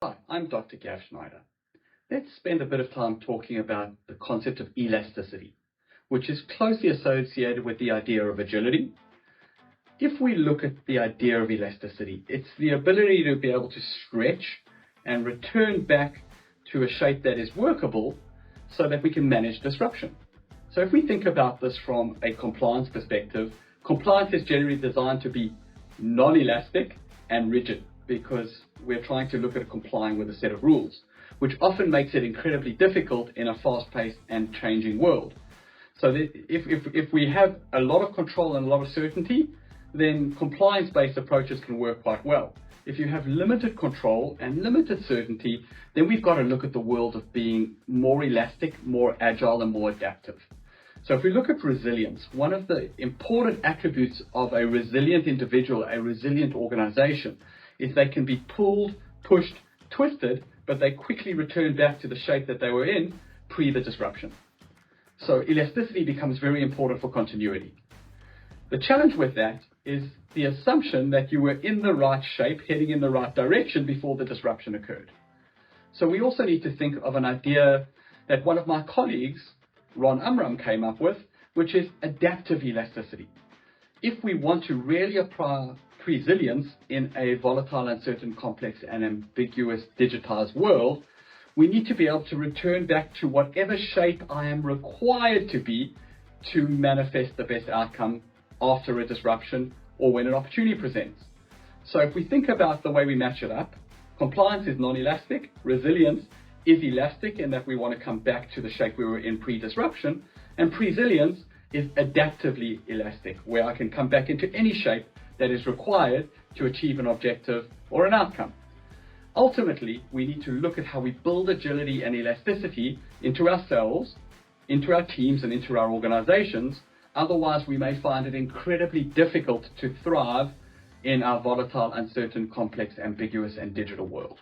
Hi, I'm Dr. Gav Schneider. Let's spend a bit of time talking about the concept of elasticity, which is closely associated with the idea of agility. If we look at the idea of elasticity, it's the ability to be able to stretch and return back to a shape that is workable so that we can manage disruption. So if we think about this from a compliance perspective, compliance is generally designed to be non-elastic and rigid, because we're trying to look at complying with a set of rules, which often makes it incredibly difficult in a fast-paced and changing world. So that if we have a lot of control and a lot of certainty, then compliance-based approaches can work quite well. If you have limited control and limited certainty, then we've got to look at the world of being more elastic, more agile, and more adaptive. So if we look at resilience, one of the important attributes of a resilient individual, a resilient organization, is they can be pulled, pushed, twisted, but they quickly return back to the shape that they were in pre the disruption. So elasticity becomes very important for continuity. The challenge with that is the assumption that you were in the right shape, heading in the right direction before the disruption occurred. So we also need to think of an idea that one of my colleagues, Ron Umram, came up with, which is adaptive elasticity. If we want to really apply resilience in a volatile, uncertain, complex, and ambiguous digitized world, we need to be able to return back to whatever shape I am required to be to manifest the best outcome after a disruption or when an opportunity presents. So if we think about the way we match it up, compliance is non-elastic, resilience is elastic in that we want to come back to the shape we were in pre-disruption, and resilience is adaptively elastic, where I can come back into any shape that is required to achieve an objective or an outcome. Ultimately, we need to look at how we build agility and elasticity into ourselves, into our teams, and into our organizations. Otherwise, we may find it incredibly difficult to thrive in our volatile, uncertain, complex, ambiguous, and digital world.